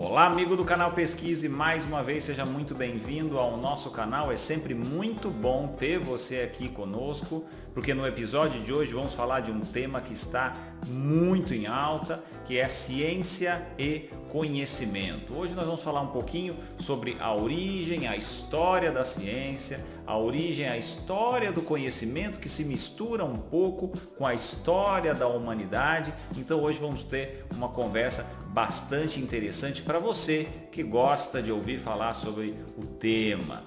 Olá, amigo do canal Pesquise, mais uma vez seja muito bem-vindo ao nosso canal. É sempre muito bom ter você aqui conosco, porque no episódio de hoje vamos falar de um tema que está muito em alta, que é ciência e conhecimento. Hoje nós vamos falar um pouquinho sobre a origem, a história da ciência, a origem, a história do conhecimento que se mistura um pouco com a história da humanidade. Então hoje vamos ter uma conversa bastante interessante para você que gosta de ouvir falar sobre o tema.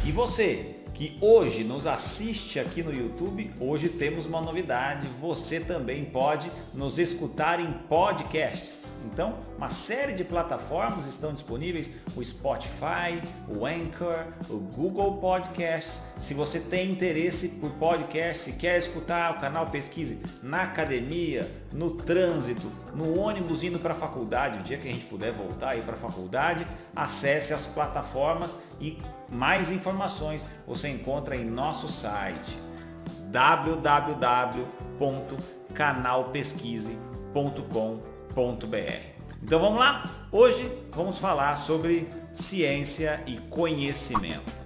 E você que hoje nos assiste aqui no YouTube, hoje temos uma novidade, você também pode nos escutar em podcasts. Então, uma série de plataformas estão disponíveis, o Spotify, o Anchor, o Google Podcasts. Se você tem interesse por podcast, se quer escutar o canal Pesquise na academia, no trânsito, no ônibus indo para a faculdade, o dia que a gente puder voltar aí para a faculdade, acesse as plataformas e mais informações você encontra em nosso site www.canalpesquise.com.br. Então vamos lá? Hoje vamos falar sobre ciência e conhecimento.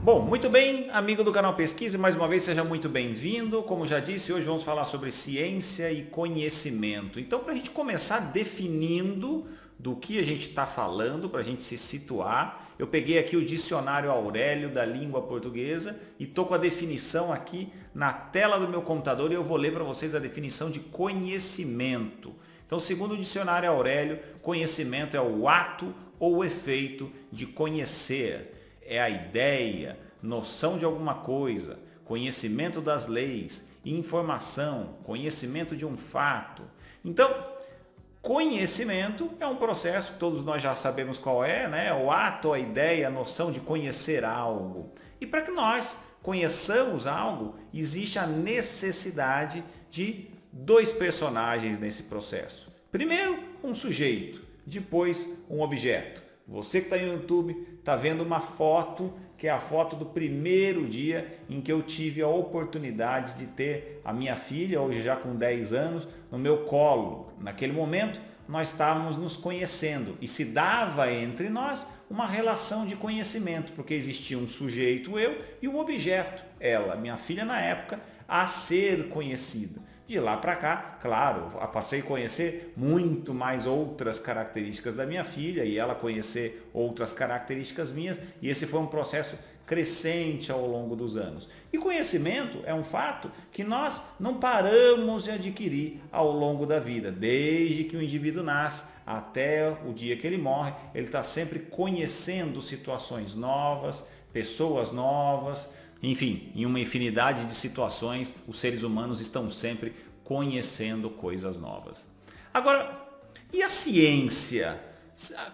Bom, muito bem, amigo do canal Pesquise, mais uma vez seja muito bem-vindo. Como já disse, hoje vamos falar sobre ciência e conhecimento. Então, para a gente começar definindo do que a gente está falando, para a gente se situar, eu peguei aqui o dicionário Aurélio da língua portuguesa e estou com a definição aqui na tela do meu computador e eu vou ler para vocês a definição de conhecimento. Então, segundo o dicionário Aurélio, conhecimento é o ato ou o efeito de conhecer. É a ideia, noção de alguma coisa, conhecimento das leis, informação, conhecimento de um fato. Então, conhecimento é um processo que todos nós já sabemos qual é, né? O ato, a ideia, a noção de conhecer algo. E para que nós conheçamos algo, existe a necessidade de dois personagens nesse processo. Primeiro, um sujeito, depois um objeto. Você que está no YouTube está vendo uma foto, que é a foto do primeiro dia em que eu tive a oportunidade de ter a minha filha, hoje já com 10 anos, no meu colo. Naquele momento, nós estávamos nos conhecendo e se dava entre nós uma relação de conhecimento, porque existia um sujeito, eu, e um objeto, ela, minha filha na época, a ser conhecida. De lá para cá, claro, passei a conhecer muito mais outras características da minha filha e ela conhecer outras características minhas, e esse foi um processo crescente ao longo dos anos. E conhecimento é um fato que nós não paramos de adquirir ao longo da vida, desde que o indivíduo nasce até o dia que ele morre, ele está sempre conhecendo situações novas, pessoas novas. Enfim, em uma infinidade de situações, os seres humanos estão sempre conhecendo coisas novas. Agora, e a ciência?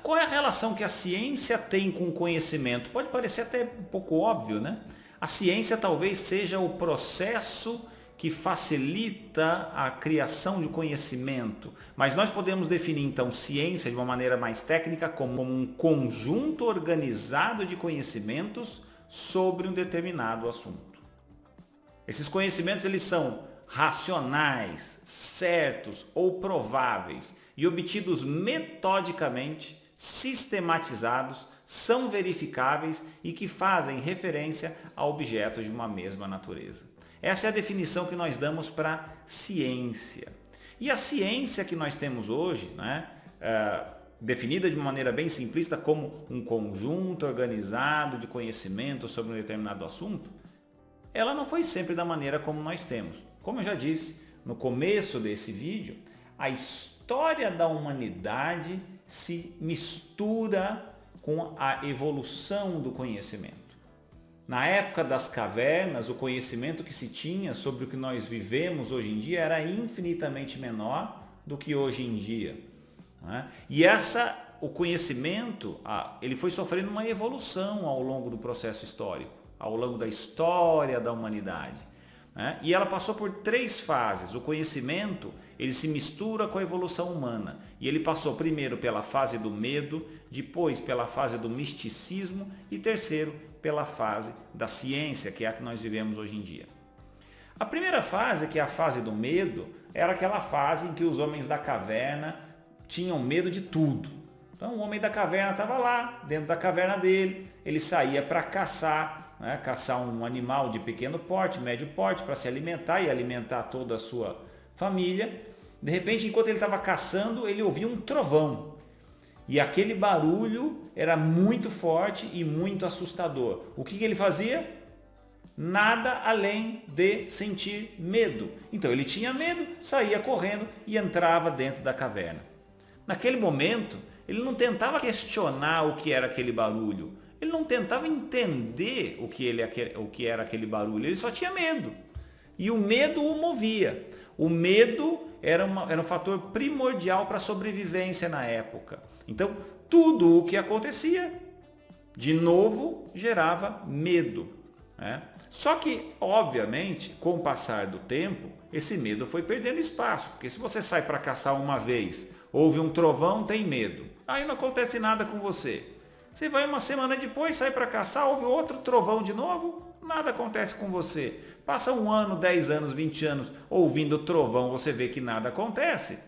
Qual é a relação que a ciência tem com o conhecimento? Pode parecer até um pouco óbvio, né? A ciência talvez seja o processo que facilita a criação de conhecimento, mas nós podemos definir então ciência de uma maneira mais técnica como um conjunto organizado de conhecimentos sobre um determinado assunto. Esses conhecimentos eles são racionais, certos ou prováveis e obtidos metodicamente, sistematizados, são verificáveis e que fazem referência a objetos de uma mesma natureza. Essa é a definição que nós damos para ciência. E a ciência que nós temos hoje, né, definida de uma maneira bem simplista como um conjunto organizado de conhecimento sobre um determinado assunto, ela não foi sempre da maneira como nós temos. Como eu já disse no começo desse vídeo, a história da humanidade se mistura com a evolução do conhecimento. Na época das cavernas, o conhecimento que se tinha sobre o que nós vivemos hoje em dia era infinitamente menor do que hoje em dia. E o conhecimento, ele foi sofrendo uma evolução ao longo do processo histórico, ao longo da história da humanidade. E ela passou por 3 fases. O conhecimento, ele se mistura com a evolução humana. E ele passou primeiro pela fase do medo, depois pela fase do misticismo e terceiro pela fase da ciência, que é a que nós vivemos hoje em dia. A primeira fase, que é a fase do medo, era aquela fase em que os homens da caverna tinham medo de tudo. Então o homem da caverna estava lá, dentro da caverna dele, ele saía para caçar, né? Caçar um animal de pequeno porte, médio porte, para se alimentar e alimentar toda a sua família. De repente, enquanto ele estava caçando, ele ouvia um trovão. E aquele barulho era muito forte e muito assustador. O que ele fazia? Nada além de sentir medo. Então ele tinha medo, saía correndo e entrava dentro da caverna. Naquele momento, ele não tentava questionar o que era aquele barulho. Ele não tentava entender o que era aquele barulho. Ele só tinha medo. E o medo o movia. O medo era um fator primordial para a sobrevivência na época. Então, tudo o que acontecia, de novo, gerava medo, né? Só que, obviamente, com o passar do tempo, esse medo foi perdendo espaço. Porque se você sai para caçar uma vez, ouve um trovão, tem medo. Aí não acontece nada com você. Você vai uma semana depois, sai para caçar, ouve outro trovão de novo, nada acontece com você. Passa 1 ano, 10 anos, 20 anos ouvindo trovão, você vê que nada acontece.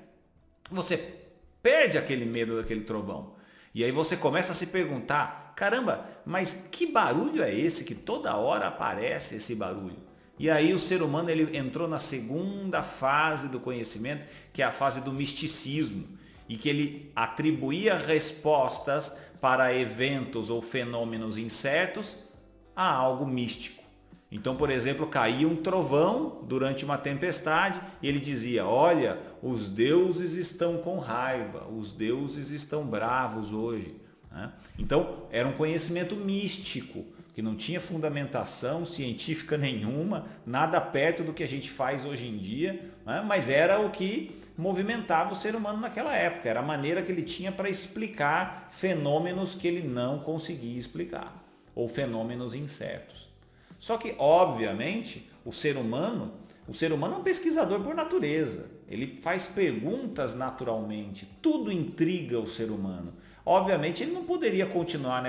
Você perde aquele medo daquele trovão. E aí você começa a se perguntar, caramba, mas que barulho é esse que toda hora aparece esse barulho? E aí o ser humano ele entrou na segunda fase do conhecimento, que é a fase do misticismo, e que ele atribuía respostas para eventos ou fenômenos incertos a algo místico. Então, por exemplo, caía um trovão durante uma tempestade e ele dizia, olha, os deuses estão com raiva, os deuses estão bravos hoje, né? Então, era um conhecimento místico, que não tinha fundamentação científica nenhuma, nada perto do que a gente faz hoje em dia, né? Mas era o que movimentava o ser humano naquela época, era a maneira que ele tinha para explicar fenômenos que ele não conseguia explicar, ou fenômenos incertos. Só que, obviamente, o ser humano é um pesquisador por natureza. Ele faz perguntas naturalmente. Tudo intriga o ser humano. Obviamente, ele não poderia continuar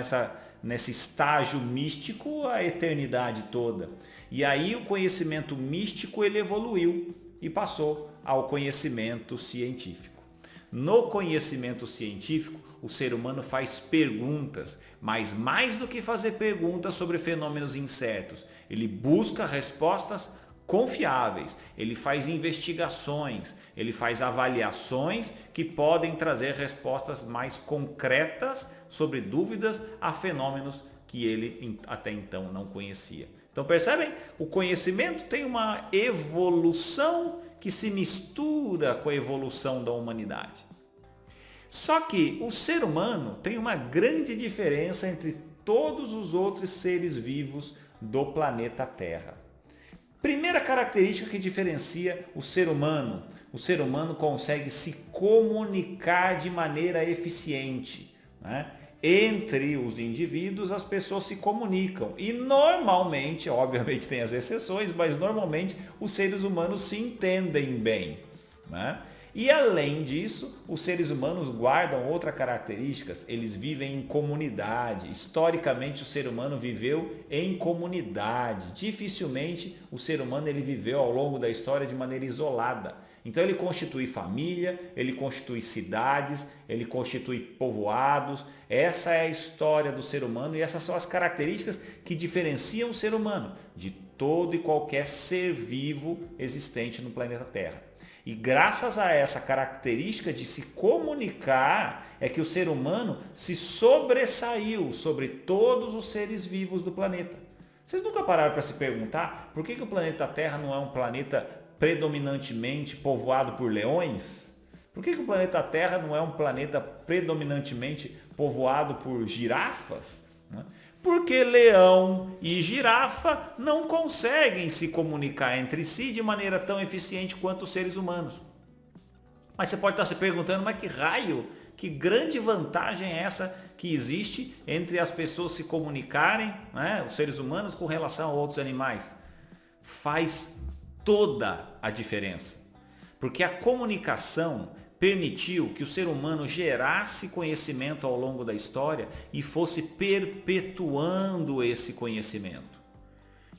nesse estágio místico a eternidade toda. E aí o conhecimento místico ele evoluiu e passou ao conhecimento científico. No conhecimento científico, o ser humano faz perguntas, mas mais do que fazer perguntas sobre fenômenos incertos, ele busca respostas confiáveis, ele faz investigações, ele faz avaliações que podem trazer respostas mais concretas sobre dúvidas a fenômenos que ele até então não conhecia. Então percebem? O conhecimento tem uma evolução que se mistura com a evolução da humanidade. Só que o ser humano tem uma grande diferença entre todos os outros seres vivos do planeta Terra. Primeira característica que diferencia o ser humano consegue se comunicar de maneira eficiente, né? Entre os indivíduos as pessoas se comunicam e normalmente, obviamente tem as exceções, mas normalmente os seres humanos se entendem bem, né? E além disso, os seres humanos guardam outras características, eles vivem em comunidade. Historicamente o ser humano viveu em comunidade. Dificilmente o ser humano ele viveu ao longo da história de maneira isolada. Então ele constitui família, ele constitui cidades, ele constitui povoados. Essa é a história do ser humano e essas são as características que diferenciam o ser humano de todo e qualquer ser vivo existente no planeta Terra. E graças a essa característica de se comunicar é que o ser humano se sobressaiu sobre todos os seres vivos do planeta. Vocês nunca pararam para se perguntar por que o planeta Terra não é um planeta predominantemente povoado por leões? Por que o planeta Terra não é um planeta predominantemente povoado por girafas? Porque leão e girafa não conseguem se comunicar entre si de maneira tão eficiente quanto os seres humanos. Mas você pode estar se perguntando, mas que raio, que grande vantagem é essa que existe entre as pessoas se comunicarem, né, os seres humanos, com relação a outros animais? Faz toda a diferença. Porque a comunicação permitiu que o ser humano gerasse conhecimento ao longo da história e fosse perpetuando esse conhecimento.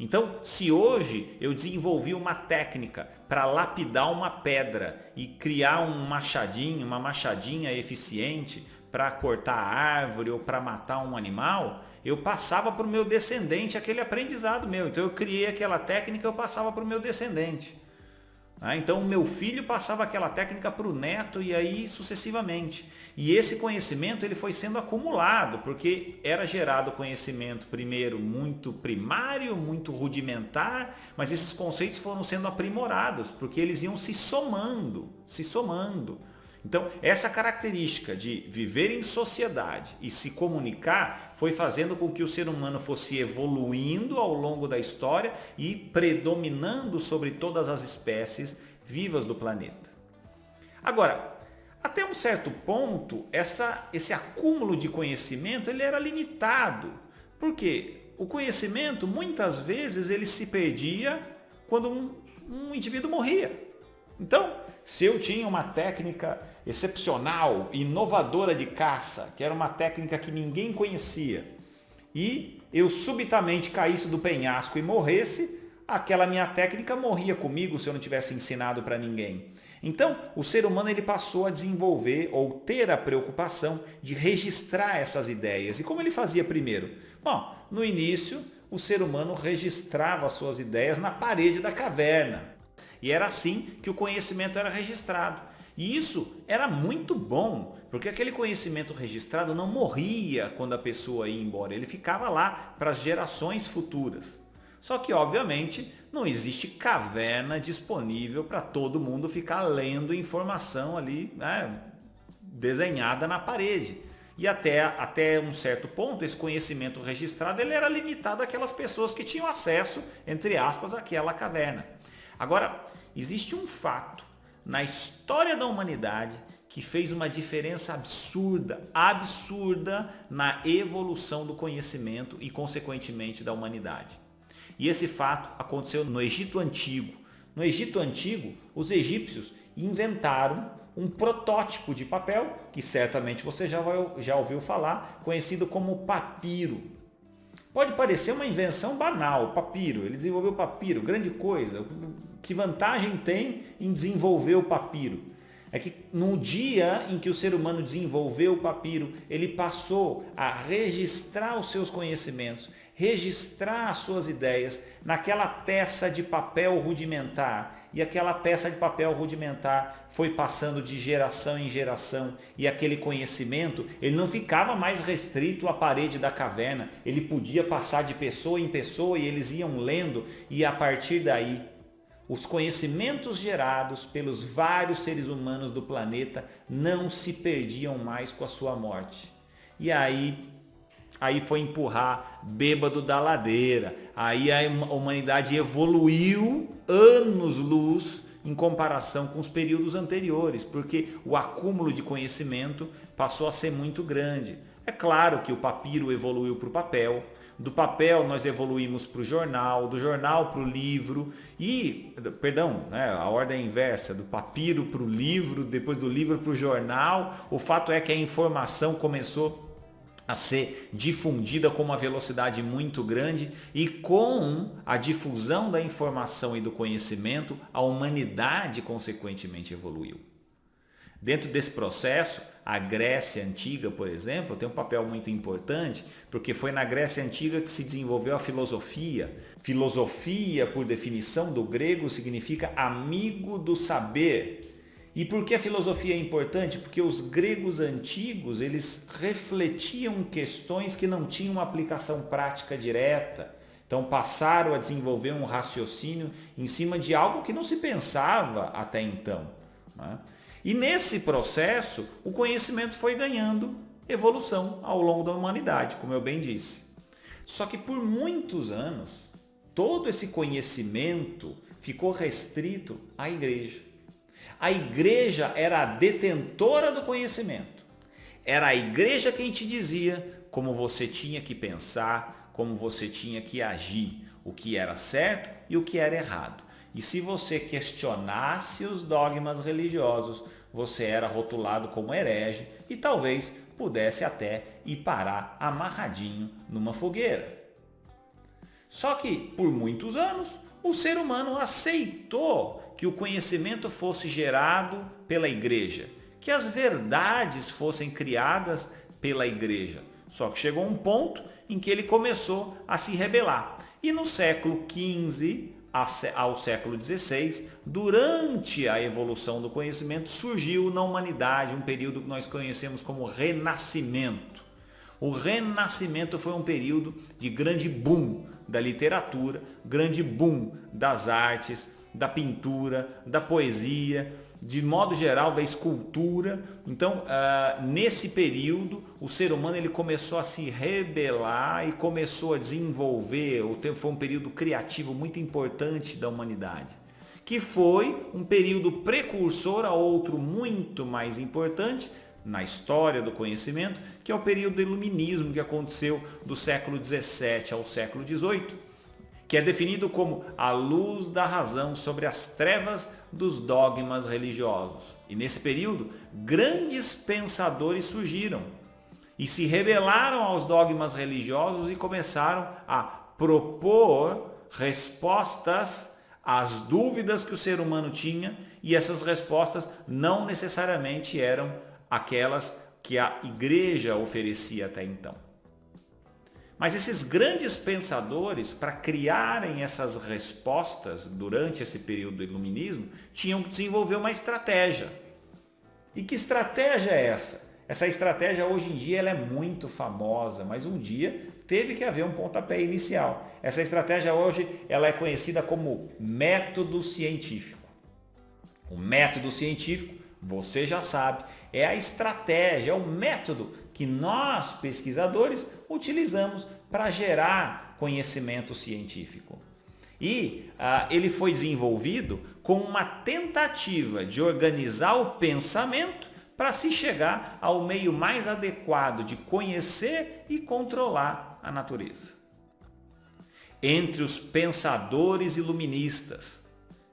Então, se hoje eu desenvolvi uma técnica para lapidar uma pedra e criar um machadinho, uma machadinha eficiente para cortar a árvore ou para matar um animal, eu passava para o meu descendente aquele aprendizado meu. Então eu criei aquela técnica, eu passava para o meu descendente. Então o meu filho passava aquela técnica para o neto e aí sucessivamente. E esse conhecimento ele foi sendo acumulado, porque era gerado conhecimento primeiro muito primário, muito rudimentar, mas esses conceitos foram sendo aprimorados, porque eles iam se somando, se somando. Então, essa característica de viver em sociedade e se comunicar foi fazendo com que o ser humano fosse evoluindo ao longo da história e predominando sobre todas as espécies vivas do planeta. Agora, até um certo ponto, esse acúmulo de conhecimento ele era limitado. Por quê? O conhecimento, muitas vezes, ele se perdia quando um indivíduo morria. Então, se eu tinha uma técnica excepcional, inovadora de caça, que era uma técnica que ninguém conhecia, e eu subitamente caísse do penhasco e morresse, aquela minha técnica morria comigo se eu não tivesse ensinado para ninguém. Então, o ser humano ele passou a desenvolver ou ter a preocupação de registrar essas ideias. E como ele fazia primeiro? Bom, no início, o ser humano registrava as suas ideias na parede da caverna. E era assim que o conhecimento era registrado. E isso era muito bom, porque aquele conhecimento registrado não morria quando a pessoa ia embora, ele ficava lá para as gerações futuras. Só que, obviamente, não existe caverna disponível para todo mundo ficar lendo informação ali, né, desenhada na parede. E até um certo ponto, esse conhecimento registrado ele era limitado àquelas pessoas que tinham acesso, entre aspas, àquela caverna. Agora, existe um fato na história da humanidade que fez uma diferença absurda na evolução do conhecimento e, consequentemente, da humanidade. E esse fato aconteceu no Egito Antigo. No Egito Antigo, os egípcios inventaram um protótipo de papel, que certamente você já ouviu falar, conhecido como papiro. Pode parecer uma invenção banal, papiro. Ele desenvolveu o papiro, grande coisa. Que vantagem tem em desenvolver o papiro? É que no dia em que o ser humano desenvolveu o papiro, ele passou a registrar os seus conhecimentos, registrar as suas ideias naquela peça de papel rudimentar. E aquela peça de papel rudimentar foi passando de geração em geração. E aquele conhecimento, ele não ficava mais restrito à parede da caverna. Ele podia passar de pessoa em pessoa e eles iam lendo. E a partir daí, os conhecimentos gerados pelos vários seres humanos do planeta não se perdiam mais com a sua morte. E aí foi empurrar bêbado da ladeira. Aí a humanidade evoluiu anos-luz em comparação com os períodos anteriores, porque o acúmulo de conhecimento passou a ser muito grande. É claro que o papiro evoluiu para o papel, do papel nós evoluímos para o jornal, do jornal para o livro a ordem é inversa, do papiro para o livro, depois do livro para o jornal. O fato é que a informação começou a ser difundida com uma velocidade muito grande e com a difusão da informação e do conhecimento, a humanidade consequentemente evoluiu. Dentro desse processo, a Grécia Antiga, por exemplo, tem um papel muito importante, porque foi na Grécia Antiga que se desenvolveu a filosofia. Filosofia, por definição do grego, significa amigo do saber. E por que a filosofia é importante? Porque os gregos antigos, eles refletiam questões que não tinham uma aplicação prática direta. Então passaram a desenvolver um raciocínio em cima de algo que não se pensava até então, né? E nesse processo, o conhecimento foi ganhando evolução ao longo da humanidade, como eu bem disse. Só que por muitos anos, todo esse conhecimento ficou restrito à igreja. A igreja era a detentora do conhecimento. Era a igreja quem te dizia como você tinha que pensar, como você tinha que agir, o que era certo e o que era errado. E se você questionasse os dogmas religiosos, você era rotulado como herege e talvez pudesse até ir parar amarradinho numa fogueira. Só que, por muitos anos, o ser humano aceitou que o conhecimento fosse gerado pela igreja, que as verdades fossem criadas pela igreja. Só que chegou um ponto em que ele começou a se rebelar. E no século XV ao século XVI, durante a evolução do conhecimento, surgiu na humanidade um período que nós conhecemos como Renascimento. O Renascimento foi um período de grande boom da literatura, grande boom das artes, da pintura, da poesia, de modo geral da escultura. Então, nesse período, o ser humano ele começou a se rebelar e começou a desenvolver, foi um período criativo muito importante da humanidade, que foi um período precursor a outro muito mais importante na história do conhecimento, que é o período do iluminismo, que aconteceu do século XVII ao século XVIII, que é definido como a luz da razão sobre as trevas dos dogmas religiosos. E nesse período, grandes pensadores surgiram e se rebelaram aos dogmas religiosos e começaram a propor respostas às dúvidas que o ser humano tinha, e essas respostas não necessariamente eram aquelas que a igreja oferecia até então. Mas esses grandes pensadores, para criarem essas respostas durante esse período do iluminismo, tinham que desenvolver uma estratégia. E que estratégia é essa? Essa estratégia hoje em dia ela é muito famosa, mas um dia teve que haver um pontapé inicial. Essa estratégia hoje ela é conhecida como método científico. O método científico, você já sabe, é a estratégia, é o método que nós, pesquisadores, utilizamos para gerar conhecimento científico. E ele foi desenvolvido com uma tentativa de organizar o pensamento para se chegar ao meio mais adequado de conhecer e controlar a natureza. Entre os pensadores iluministas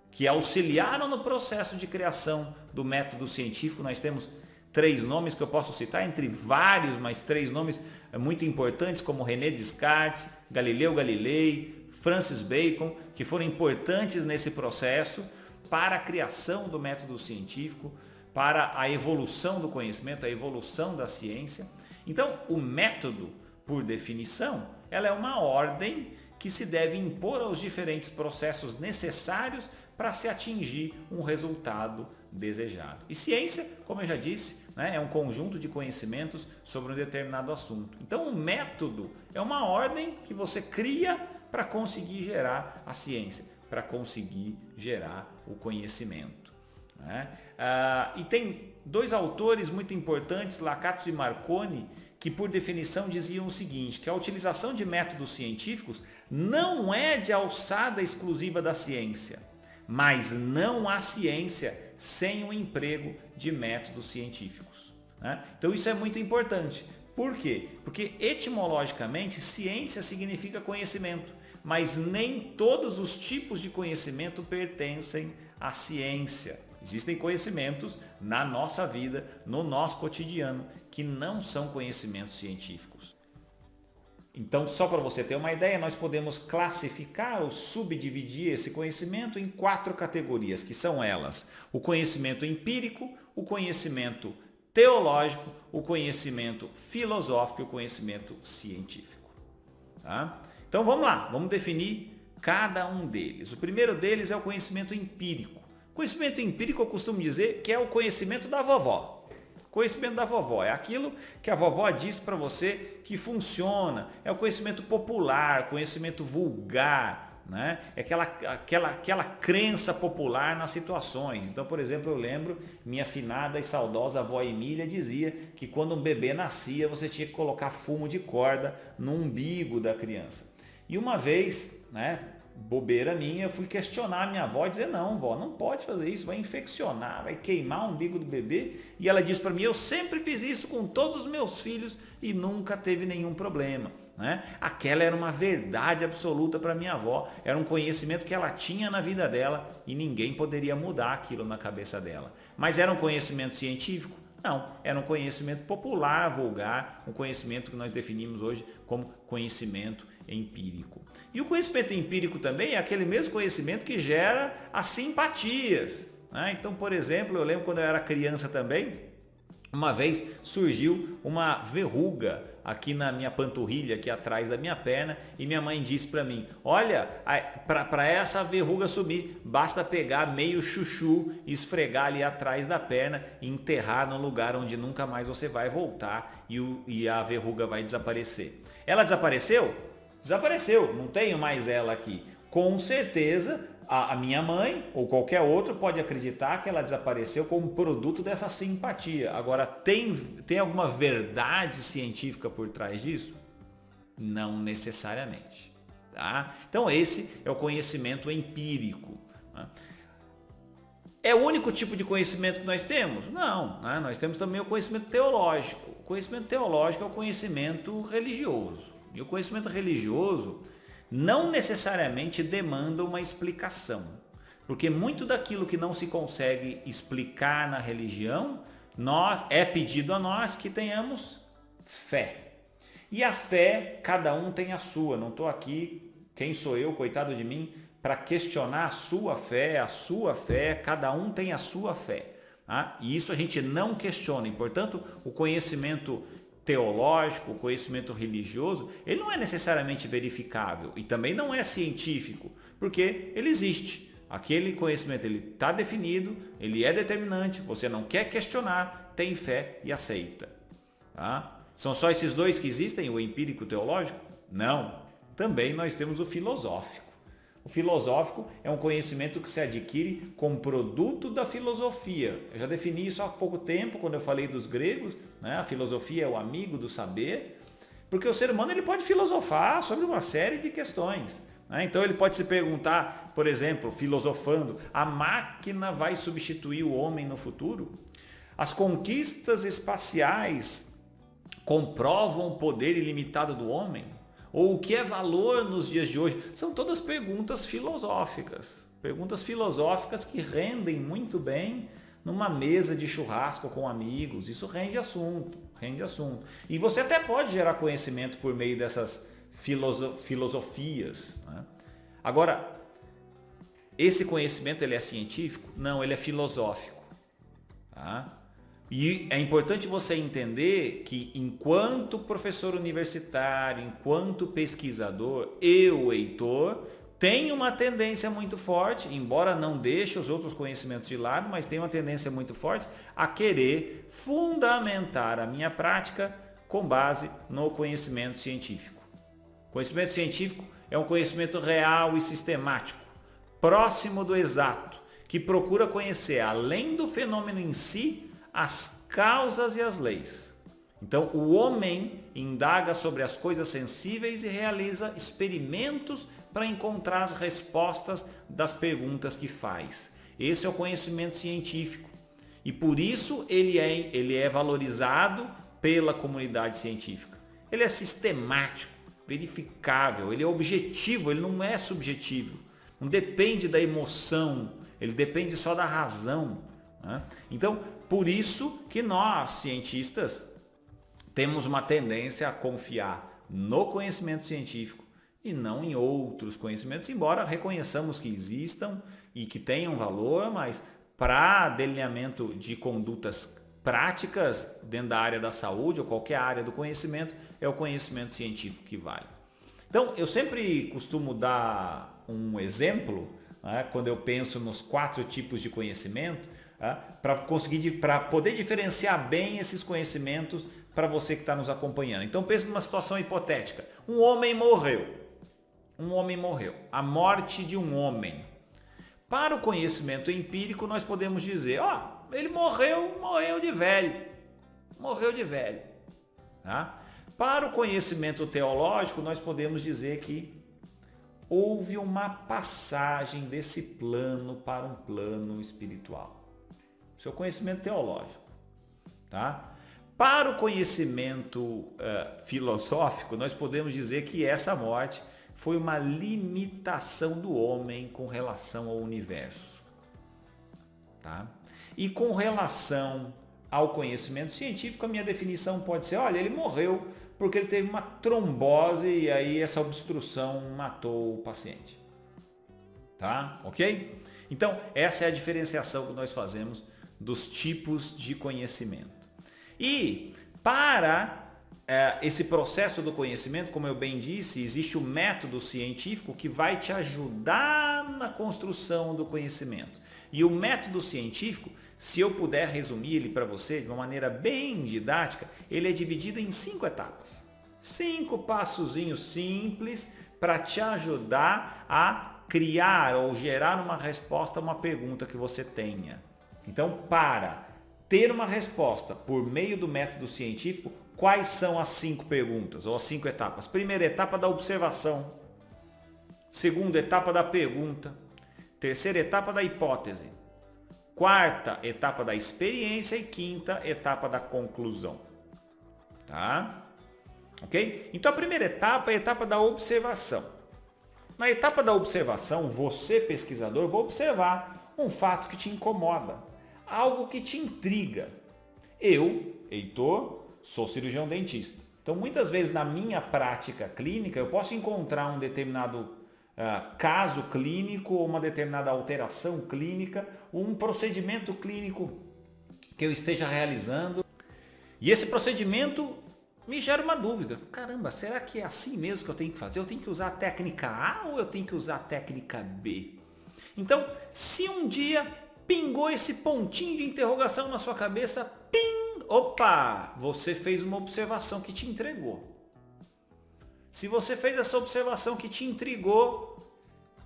que auxiliaram no processo de criação do método científico, nós temos 3 nomes que eu posso citar, entre vários, mas 3 nomes muito importantes, como René Descartes, Galileu Galilei, Francis Bacon, que foram importantes nesse processo para a criação do método científico, para a evolução do conhecimento, a evolução da ciência. Então, o método, por definição, ela é uma ordem que se deve impor aos diferentes processos necessários para se atingir um resultado desejado. E ciência, como eu já disse, é um conjunto de conhecimentos sobre um determinado assunto. Então, o método é uma ordem que você cria para conseguir gerar a ciência, para conseguir gerar o conhecimento. E tem 2 autores muito importantes, Lakatos e Marconi, que por definição diziam o seguinte, que a utilização de métodos científicos não é de alçada exclusiva da ciência, mas não há ciência sem o emprego de métodos científicos. Então isso é muito importante. Por quê? Porque etimologicamente ciência significa conhecimento, mas nem todos os tipos de conhecimento pertencem à ciência. Existem conhecimentos na nossa vida, no nosso cotidiano, que não são conhecimentos científicos. Então, só para você ter uma ideia, nós podemos classificar ou subdividir esse conhecimento em 4 categorias, que são elas: o conhecimento empírico, o conhecimento teológico, o conhecimento filosófico e o conhecimento científico. Tá? Então vamos lá, vamos definir cada um deles. O primeiro deles é o conhecimento empírico. Conhecimento empírico eu costumo dizer que é o conhecimento da vovó. Conhecimento da vovó é aquilo que a vovó diz para você que funciona. É o conhecimento popular, conhecimento vulgar, né? É aquela crença popular nas situações. Então, por exemplo, eu lembro, minha finada e saudosa avó Emília dizia que quando um bebê nascia, você tinha que colocar fumo de corda no umbigo da criança. E uma vez, bobeira minha, eu fui questionar a minha avó e dizer: não, vó, não pode fazer isso, vai infeccionar, vai queimar o umbigo do bebê. E ela disse para mim: eu sempre fiz isso com todos os meus filhos e nunca teve nenhum problema. Aquela era uma verdade absoluta para minha avó, era um conhecimento que ela tinha na vida dela e ninguém poderia mudar aquilo na cabeça dela. Mas era um conhecimento científico? Não, era um conhecimento popular, vulgar, um conhecimento que nós definimos hoje como conhecimento empírico. E o conhecimento empírico também é aquele mesmo conhecimento que gera as simpatias. Então, por exemplo, eu lembro quando eu era criança também, uma vez surgiu uma verruga aqui na minha panturrilha, aqui atrás da minha perna, e minha mãe disse para mim, olha, para essa verruga sumir, basta pegar meio chuchu, esfregar ali atrás da perna e enterrar num lugar onde nunca mais você vai voltar e a verruga vai desaparecer. Ela desapareceu? Desapareceu, não tenho mais ela aqui. Com certeza, a minha mãe ou qualquer outro pode acreditar que ela desapareceu como produto dessa simpatia. Agora, tem alguma verdade científica por trás disso? Não necessariamente. Tá? Então esse é o conhecimento empírico. Tá? É o único tipo de conhecimento que nós temos? Não. Né? Nós temos também o conhecimento teológico. O conhecimento teológico é o conhecimento religioso. E o conhecimento religioso não necessariamente demanda uma explicação, porque muito daquilo que não se consegue explicar na religião, é pedido a nós que tenhamos fé. E a fé, cada um tem a sua. Não estou aqui, quem sou eu, coitado de mim, para questionar a sua fé, cada um tem a sua fé. Tá? E isso a gente não questiona. E, portanto, o conhecimento teológico, o conhecimento religioso, ele não é necessariamente verificável e também não é científico, porque ele existe. Aquele conhecimento ele está definido, ele é determinante, você não quer questionar, tem fé e aceita. Tá? São só esses dois que existem, o empírico e o teológico? Não. Também nós temos o filosófico. O filosófico é um conhecimento que se adquire como produto da filosofia. Eu já defini isso há pouco tempo, quando eu falei dos gregos. Né? A filosofia é o amigo do saber, porque o ser humano ele pode filosofar sobre uma série de questões. Né? Então ele pode se perguntar, por exemplo, filosofando, a máquina vai substituir o homem no futuro? As conquistas espaciais comprovam o poder ilimitado do homem? Ou o que é valor nos dias de hoje? São todas perguntas filosóficas. Perguntas filosóficas que rendem muito bem numa mesa de churrasco com amigos. Isso rende assunto, rende assunto. E você até pode gerar conhecimento por meio dessas filosofias. Né? Agora, esse conhecimento ele é científico? Não, ele é filosófico. Tá? E é importante você entender que enquanto professor universitário, enquanto pesquisador, eu, Heitor, tenho uma tendência muito forte, embora não deixe os outros conhecimentos de lado, mas tenho uma tendência muito forte a querer fundamentar a minha prática com base no conhecimento científico. Conhecimento científico é um conhecimento real e sistemático, próximo do exato, que procura conhecer, além do fenômeno em si, as causas e as leis. Então, o homem indaga sobre as coisas sensíveis e realiza experimentos para encontrar as respostas das perguntas que faz. Esse é o conhecimento científico. E por isso ele é valorizado pela comunidade científica. Ele é sistemático, verificável, ele é objetivo, ele não é subjetivo. Não depende da emoção, ele depende só da razão. Né? Então, por isso que nós, cientistas, temos uma tendência a confiar no conhecimento científico e não em outros conhecimentos, embora reconheçamos que existam e que tenham valor, mas para delineamento de condutas práticas dentro da área da saúde ou qualquer área do conhecimento, é o conhecimento científico que vale. Então, eu sempre costumo dar um exemplo, né, quando eu penso nos 4 tipos de conhecimento, para poder diferenciar bem esses conhecimentos para você que está nos acompanhando. Então pense numa situação hipotética. Um homem morreu. A morte de um homem. Para o conhecimento empírico nós podemos dizer, ele morreu de velho. Tá? Para o conhecimento teológico nós podemos dizer que houve uma passagem desse plano para um plano espiritual. Seu conhecimento teológico. Tá? Para o conhecimento filosófico, nós podemos dizer que essa morte foi uma limitação do homem com relação ao universo. Tá? E com relação ao conhecimento científico, a minha definição pode ser, ele morreu porque ele teve uma trombose e aí essa obstrução matou o paciente. Tá? Ok? Então, essa é a diferenciação que nós fazemos dos tipos de conhecimento. E para esse processo do conhecimento, como eu bem disse, existe o método científico que vai te ajudar na construção do conhecimento. E o método científico, se eu puder resumir ele para você de uma maneira bem didática, ele é dividido em 5 etapas. 5 passozinhos simples para te ajudar a criar ou gerar uma resposta a uma pergunta que você tenha. Então, para ter uma resposta por meio do método científico, quais são as 5 perguntas ou as 5 etapas? Primeira etapa da observação. Segunda etapa da pergunta. Terceira etapa da hipótese. Quarta etapa da experiência e quinta etapa da conclusão. Tá? Ok? Então a primeira etapa é a etapa da observação. Na etapa da observação, você, pesquisador, vai observar um fato que te incomoda, algo que te intriga. Eu, Heitor, sou cirurgião dentista. Então, muitas vezes na minha prática clínica, eu posso encontrar um determinado caso clínico, uma determinada alteração clínica, um procedimento clínico que eu esteja realizando. E esse procedimento me gera uma dúvida. Caramba, será que é assim mesmo que eu tenho que fazer? Eu tenho que usar a técnica A ou eu tenho que usar a técnica B? Então, se um dia pingou esse pontinho de interrogação na sua cabeça, pim, opa, você fez uma observação que te entregou. Se você fez essa observação que te intrigou,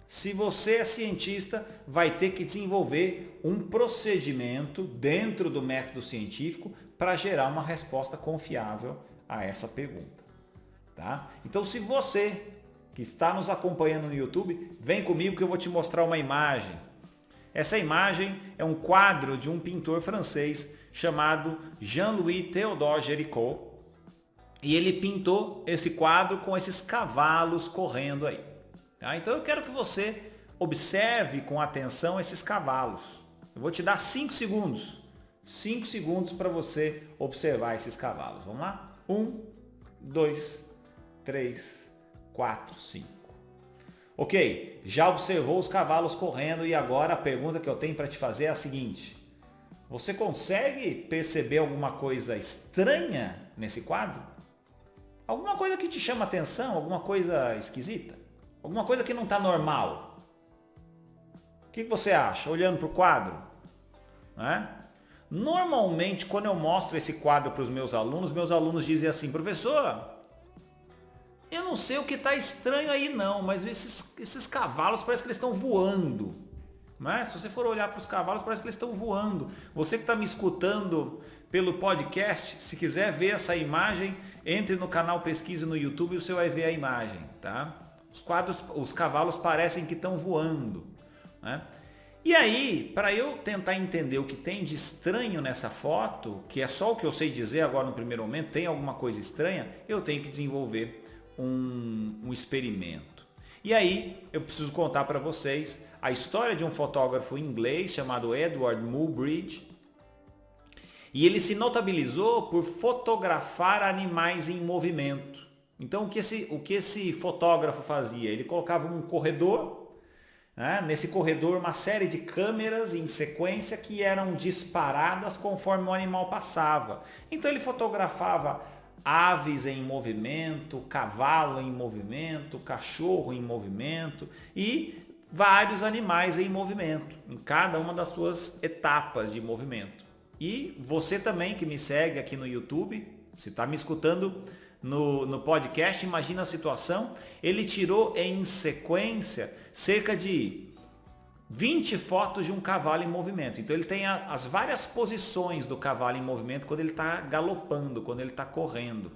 se você é cientista, vai ter que desenvolver um procedimento dentro do método científico para gerar uma resposta confiável a essa pergunta. Tá? Então, se você que está nos acompanhando no YouTube, vem comigo que eu vou te mostrar uma imagem. Essa imagem é um quadro de um pintor francês chamado Jean-Louis Théodore Géricault. E ele pintou esse quadro com esses cavalos correndo aí. Tá? Então eu quero que você observe com atenção esses cavalos. Eu vou te dar 5 segundos. 5 segundos para você observar esses cavalos. Vamos lá? 1, 2, 3, 4, 5. Ok, já observou os cavalos correndo e agora a pergunta que eu tenho para te fazer é a seguinte. Você consegue perceber alguma coisa estranha nesse quadro? Alguma coisa que te chama atenção? Alguma coisa esquisita? Alguma coisa que não está normal? O que você acha, olhando para o quadro? Normalmente, quando eu mostro esse quadro para os meus alunos dizem assim, professor, eu não sei o que está estranho aí não, mas esses cavalos parece que eles estão voando. Se você for olhar para os cavalos, parece que eles estão voando. Você que está me escutando pelo podcast, se quiser ver essa imagem, entre no canal Pesquise no YouTube e você vai ver a imagem. Tá? Os cavalos parecem que estão voando. E aí, para eu tentar entender o que tem de estranho nessa foto, que é só o que eu sei dizer agora no primeiro momento, tem alguma coisa estranha, eu tenho que desenvolver um experimento. E aí, eu preciso contar para vocês a história de um fotógrafo inglês chamado Edward Muybridge. E ele se notabilizou por fotografar animais em movimento. Então, o que esse fotógrafo fazia? Ele colocava um corredor, nesse corredor uma série de câmeras em sequência que eram disparadas conforme o animal passava. Então ele fotografava aves em movimento, cavalo em movimento, cachorro em movimento e vários animais em movimento, em cada uma das suas etapas de movimento. E você também que me segue aqui no YouTube, se está me escutando no podcast, imagina a situação, ele tirou em sequência cerca de 20 fotos de um cavalo em movimento. Então ele tem as várias posições do cavalo em movimento quando ele está galopando, quando ele está correndo.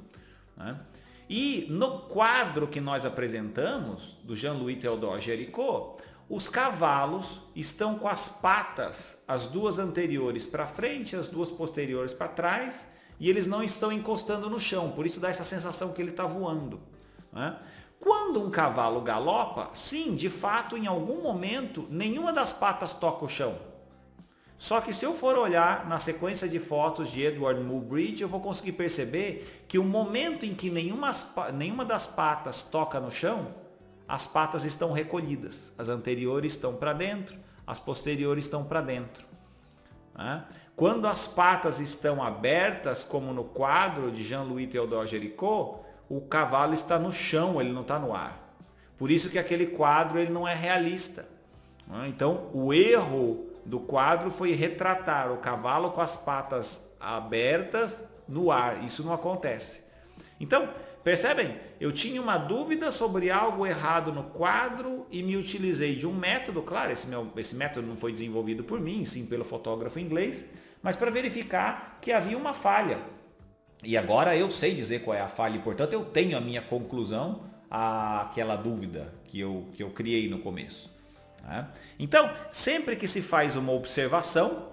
E no quadro que nós apresentamos, do Jean-Louis Théodore Géricault, os cavalos estão com as patas, as duas anteriores para frente, as duas posteriores para trás, e eles não estão encostando no chão, por isso dá essa sensação que ele está voando. Quando um cavalo galopa, sim, de fato, em algum momento, nenhuma das patas toca o chão. Só que se eu for olhar na sequência de fotos de Edward Muybridge, eu vou conseguir perceber que o momento em que nenhuma das patas toca no chão, as patas estão recolhidas. As anteriores estão para dentro, as posteriores estão para dentro. Quando as patas estão abertas, como no quadro de Jean-Louis Théodore Géricault, o cavalo está no chão, ele não está no ar. Por isso que aquele quadro ele não é realista. Então, o erro do quadro foi retratar o cavalo com as patas abertas no ar. Isso não acontece. Então, percebem? Eu tinha uma dúvida sobre algo errado no quadro e me utilizei de um método. Claro, esse método não foi desenvolvido por mim, sim pelo fotógrafo inglês, mas para verificar que havia uma falha. E agora eu sei dizer qual é a falha e, portanto, eu tenho a minha conclusão àquela dúvida que eu criei no começo. Então, sempre que se faz uma observação,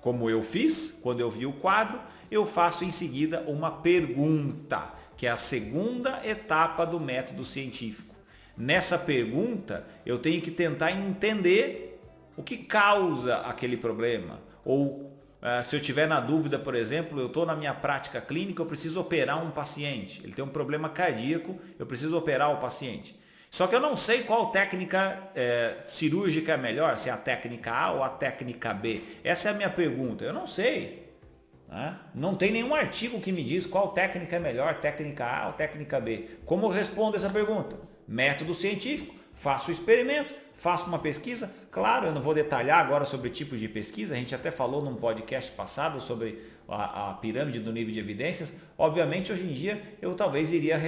como eu fiz quando eu vi o quadro, eu faço em seguida uma pergunta, que é a segunda etapa do método científico. Nessa pergunta, eu tenho que tentar entender o que causa aquele problema. Ou, se eu tiver na dúvida, por exemplo, eu estou na minha prática clínica, eu preciso operar um paciente. Ele tem um problema cardíaco, eu preciso operar o paciente. Só que eu não sei qual técnica cirúrgica é melhor, se é a técnica A ou a técnica B. Essa é a minha pergunta. Eu não sei. Não tem nenhum artigo que me diz qual técnica é melhor, técnica A ou técnica B. Como eu respondo essa pergunta? Método científico, faço o experimento, faço uma pesquisa. Claro, eu não vou detalhar agora sobre tipos de pesquisa, a gente até falou num podcast passado sobre a pirâmide do nível de evidências. Obviamente, hoje em dia, eu talvez iria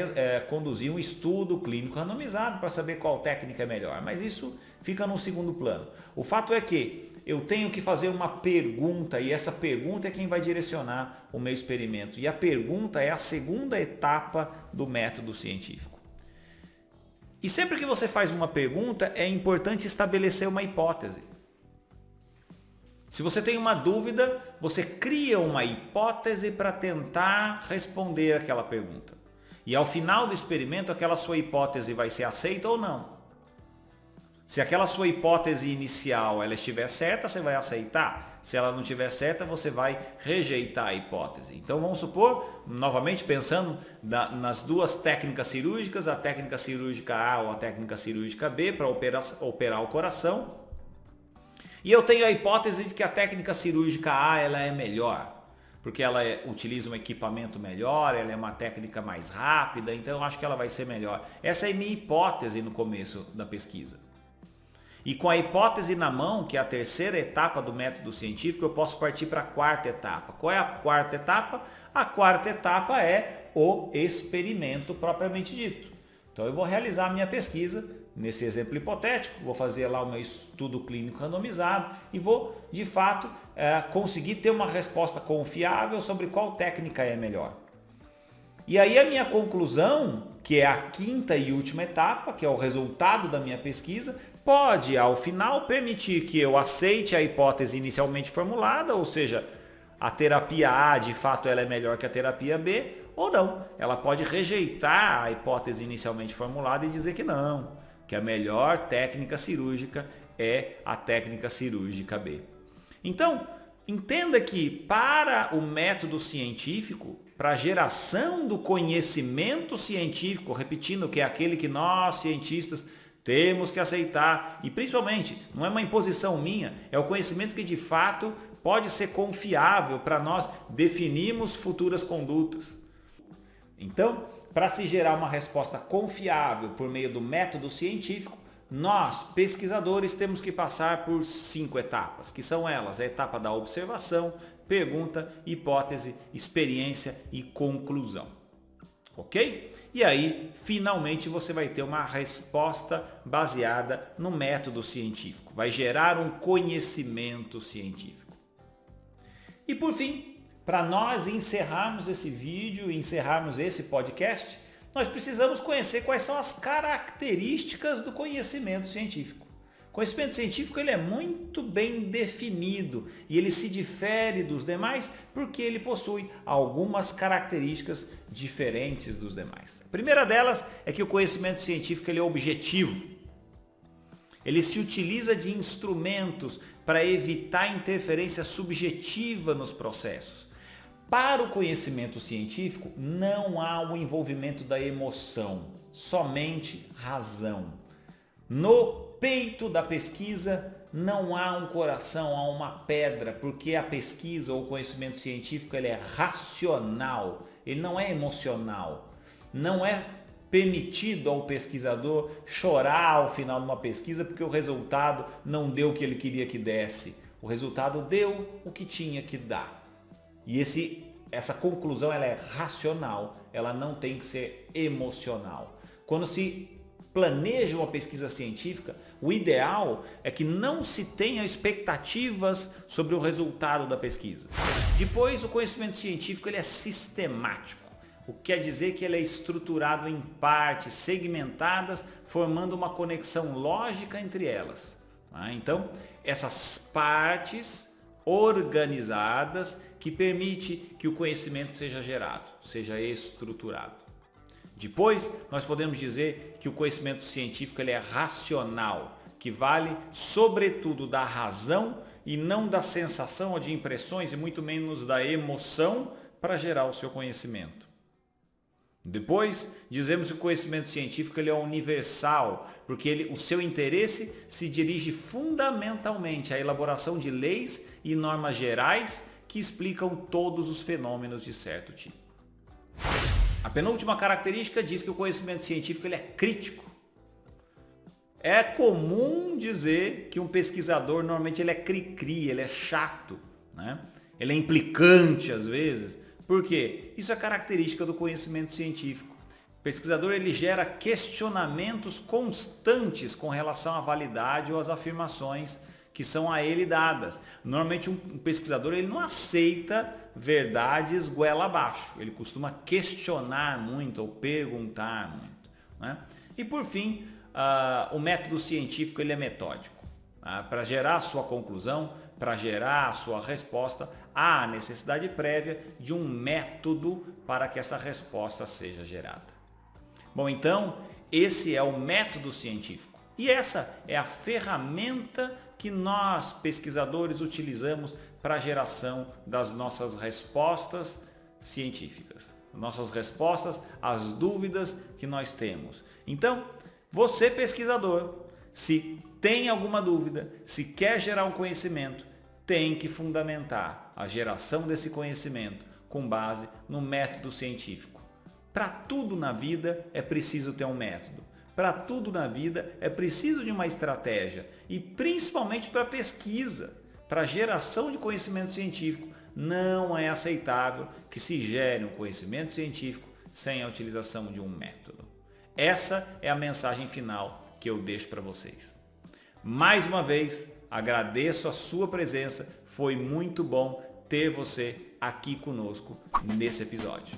conduzir um estudo clínico randomizado para saber qual técnica é melhor, mas isso fica no segundo plano. O fato é que eu tenho que fazer uma pergunta e essa pergunta é quem vai direcionar o meu experimento. E a pergunta é a segunda etapa do método científico. E sempre que você faz uma pergunta, é importante estabelecer uma hipótese. Se você tem uma dúvida, você cria uma hipótese para tentar responder aquela pergunta. E ao final do experimento, aquela sua hipótese vai ser aceita ou não. Se aquela sua hipótese inicial ela estiver certa, você vai aceitar. Se ela não estiver certa, você vai rejeitar a hipótese. Então vamos supor, novamente pensando nas duas técnicas cirúrgicas, a técnica cirúrgica A ou a técnica cirúrgica B para operar o coração. E eu tenho a hipótese de que a técnica cirúrgica A ela é melhor, porque ela utiliza um equipamento melhor, ela é uma técnica mais rápida, então eu acho que ela vai ser melhor. Essa é a minha hipótese no começo da pesquisa. E com a hipótese na mão, que é a terceira etapa do método científico, eu posso partir para a quarta etapa. Qual é a quarta etapa? A quarta etapa é o experimento propriamente dito. Então eu vou realizar a minha pesquisa, nesse exemplo hipotético, vou fazer lá o meu estudo clínico randomizado e vou, de fato, conseguir ter uma resposta confiável sobre qual técnica é melhor. E aí a minha conclusão, que é a quinta e última etapa, que é o resultado da minha pesquisa, pode, ao final, permitir que eu aceite a hipótese inicialmente formulada, ou seja, a terapia A, de fato, ela é melhor que a terapia B, ou não. Ela pode rejeitar a hipótese inicialmente formulada e dizer que não, que a melhor técnica cirúrgica é a técnica cirúrgica B. Então, entenda que para o método científico, para a geração do conhecimento científico, repetindo que é aquele que nós, cientistas, temos que aceitar, e principalmente, não é uma imposição minha, é o conhecimento que de fato pode ser confiável para nós definirmos futuras condutas. Então, para se gerar uma resposta confiável por meio do método científico, nós, pesquisadores, temos que passar por 5 etapas, que são elas: a etapa da observação, pergunta, hipótese, experiência e conclusão. Ok? E aí, finalmente, você vai ter uma resposta baseada no método científico. Vai gerar um conhecimento científico. E por fim, para nós encerrarmos esse vídeo, encerrarmos esse podcast, nós precisamos conhecer quais são as características do conhecimento científico. O conhecimento científico ele é muito bem definido e ele se difere dos demais porque ele possui algumas características diferentes dos demais. A primeira delas é que o conhecimento científico ele é objetivo. Ele se utiliza de instrumentos, para evitar interferência subjetiva nos processos. Para o conhecimento científico, não há o envolvimento da emoção, somente razão. No peito da pesquisa não há um coração, há uma pedra, porque a pesquisa ou o conhecimento científico ele é racional, ele não é emocional. Não é permitido ao pesquisador chorar ao final de uma pesquisa porque o resultado não deu o que ele queria que desse. O resultado deu o que tinha que dar. E essa conclusão ela é racional, ela não tem que ser emocional. Quando se planeja uma pesquisa científica, o ideal é que não se tenha expectativas sobre o resultado da pesquisa. Depois, o conhecimento científico ele é sistemático, o que quer dizer que ele é estruturado em partes segmentadas, formando uma conexão lógica entre elas. Então, essas partes organizadas que permite que o conhecimento seja gerado, seja estruturado. Depois, nós podemos dizer que o conhecimento científico ele é racional, que vale sobretudo da razão e não da sensação ou de impressões e muito menos da emoção para gerar o seu conhecimento. Depois, dizemos que o conhecimento científico ele é universal, porque o seu interesse se dirige fundamentalmente à elaboração de leis e normas gerais que explicam todos os fenômenos de certo tipo. A penúltima característica diz que o conhecimento científico ele é crítico. É comum dizer que um pesquisador normalmente ele é cri-cri, ele é chato, né? Ele é implicante às vezes. Por quê? Isso é característica do conhecimento científico. O pesquisador ele gera questionamentos constantes com relação à validade ou às afirmações que são a ele dadas. Normalmente um pesquisador ele não aceita verdades goela abaixo. Ele costuma questionar muito ou perguntar muito, né? E por fim, o método científico ele é metódico. Para gerar a sua conclusão, para gerar a sua resposta, há a necessidade prévia de um método para que essa resposta seja gerada. Bom, então, esse é o método científico. E essa é a ferramenta que nós, pesquisadores, utilizamos para a geração das nossas respostas científicas. Nossas respostas às dúvidas que nós temos. Então, você pesquisador, se tem alguma dúvida, se quer gerar um conhecimento, tem que fundamentar a geração desse conhecimento com base no método científico. Para tudo na vida é preciso ter um método. Para tudo na vida é preciso de uma estratégia e principalmente para pesquisa, para geração de conhecimento científico, não é aceitável que se gere um conhecimento científico sem a utilização de um método. Essa é a mensagem final que eu deixo para vocês. Mais uma vez, agradeço a sua presença, foi muito bom ter você aqui conosco nesse episódio.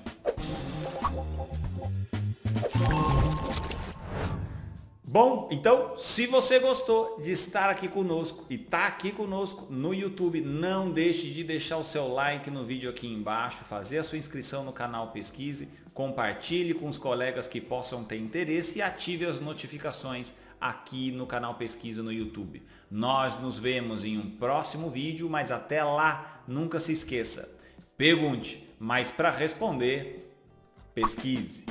Bom, então, se você gostou de estar aqui conosco e está aqui conosco no YouTube, não deixe de deixar o seu like no vídeo aqui embaixo, fazer a sua inscrição no canal Pesquise, compartilhe com os colegas que possam ter interesse e ative as notificações aqui no canal Pesquisa no YouTube. Nós nos vemos em um próximo vídeo, mas até lá, nunca se esqueça, pergunte, mas para responder, pesquise.